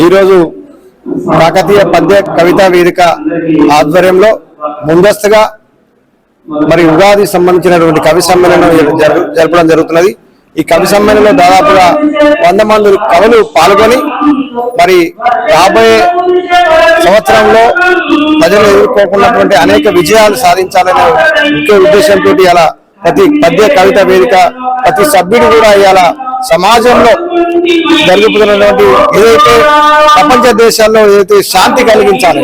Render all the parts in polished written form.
ఈరోజు కాకతీయ పద్య కవితా వేదిక ఆధ్వర్యంలో ముందస్తుగా మరి ఉగాది సంబంధించినటువంటి కవి సమ్మేళనం జరపడం జరుగుతున్నది। ఈ కవి సమ్మేళనంలో దాదాపుగా 100 మంది కవులు పాల్గొని మరి రాబోయే సంవత్సరంలో ప్రజలు ఎదుర్కోకున్నటువంటి అనేక విజయాలు సాధించాలనే ముఖ్య ఉద్దేశంతో ఇలా ప్రతి పద్య కవిత వేదిక ప్రతి సభ్యుడు కూడా ఇలా సమాజంలో జరుగుతున్నటువంటి ఏదైతే ప్రపంచ దేశాల్లో ఏదైతే శాంతి కలిగించాలి,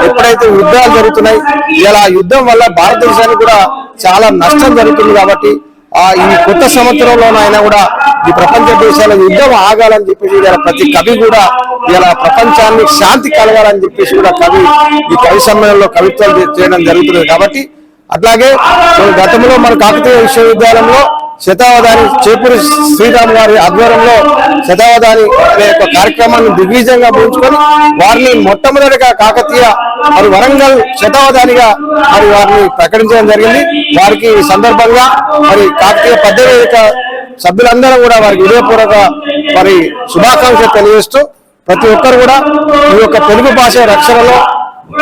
ఎప్పుడైతే యుద్ధాలు జరుగుతున్నాయి ఇలా యుద్ధం వల్ల భారతదేశానికి కూడా చాలా నష్టం జరుగుతుంది కాబట్టి ఈ కొత్త సంవత్సరంలోనైనా కూడా ఈ ప్రపంచ దేశాల యుద్ధం ఆగాలని చెప్పేసి ఇలా ప్రతి కవి కూడా ఇలా ప్రపంచాన్ని శాంతి కలగాలని చెప్పేసి కూడా కవి ఈ కవి సమ్మేళనంలో కవిత్వాలు చేయడం జరుగుతుంది। కాబట్టి అట్లాగే గతంలో మన కాకతీయ విశ్వవిద్యాలయంలో శతావధాని చేపూరి శ్రీరామ్ గారి ఆధ్వర్యంలో శతావధాని అనే ఒక కార్యక్రమాన్ని దిగ్విజయంగా పూర్చుకొని వారిని మొట్టమొదటిగా కాకతీయ మరి వరంగల్ శతావధానిగా మరి వారిని ప్రకటించడం జరిగింది। వారికి ఈ సందర్భంగా మరి కాకతీయ పద్య వేదిక సభ్యులందరూ కూడా వారికి హృదయపూర్వక మరి శుభాకాంక్షలు తెలియజేస్తూ ప్రతి ఒక్కరు కూడా ఈ యొక్క తెలుగు భాష రక్షణలో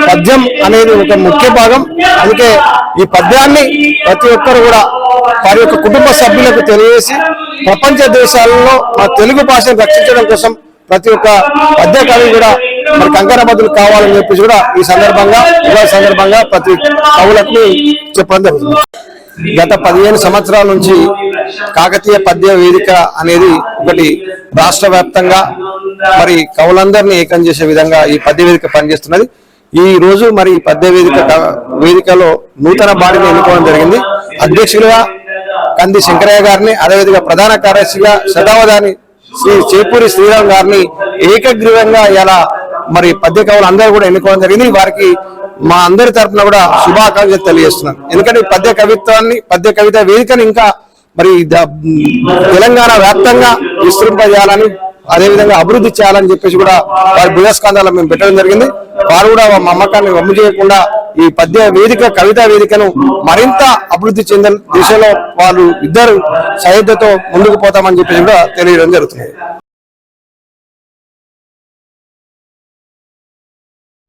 పద్యం అనేది ఒక ముఖ్య భాగం। అందుకే ఈ పద్యాన్ని ప్రతి ఒక్కరు కూడా వారి యొక్క కుటుంబ సభ్యులకు తెలియజేసి ప్రపంచ దేశాలలో మన తెలుగు భాషను రక్షించడం కోసం ప్రతి ఒక్క పద్య కవి కూడా మరి కంకణబద్దులు కావాలని చెప్పేసి కూడా ఈ సందర్భంగా ప్రతి కవులకు చెప్పడం జరుగుతుంది। గత 15 సంవత్సరాల నుంచి కాకతీయ పద్య వేదిక అనేది ఒకటి రాష్ట్ర వ్యాప్తంగా మరి కవులందరినీ ఏకం చేసే విధంగా ఈ పద్య వేదిక పనిచేస్తున్నది। ఈ రోజు మరి పద్య వేదికలో నూతన బాడీని ఎన్నుకోవడం జరిగింది। అధ్యక్షులుగా కంది శంకరయ్య గారిని, అదేవిధంగా ప్రధాన కార్యదర్శిగా శతావధాని శ్రీ చేపూరి శ్రీరామ్ గారిని ఏకగ్రీవంగా ఇలా మరి పద్య కవులు అందరూ కూడా ఎన్నుకోవడం జరిగింది। వారికి మా అందరి తరఫున కూడా శుభాకాంక్షలు తెలియజేస్తున్నాను। ఎందుకంటే పద్య కవిత వేదికను ఇంకా మరి తెలంగాణ వ్యాప్తంగా విస్తృంపజేయాలని, అదేవిధంగా అభివృద్ధి చేయాలని చెప్పేసి కూడా వారి భుజస్కంధాలు మేము పెట్టడం జరిగింది। వారు కూడా మా నమ్మకాన్ని వమ్ము చేయకుండా ఈ పద్య వేదిక కవితా వేదికను మరింత అభివృద్ధి చెందిన దిశలో వాళ్ళు ఇద్దరు సహాయతతో ముందుకు పోతామని చెప్పేసి కూడా తెలియడం జరుగుతుంది।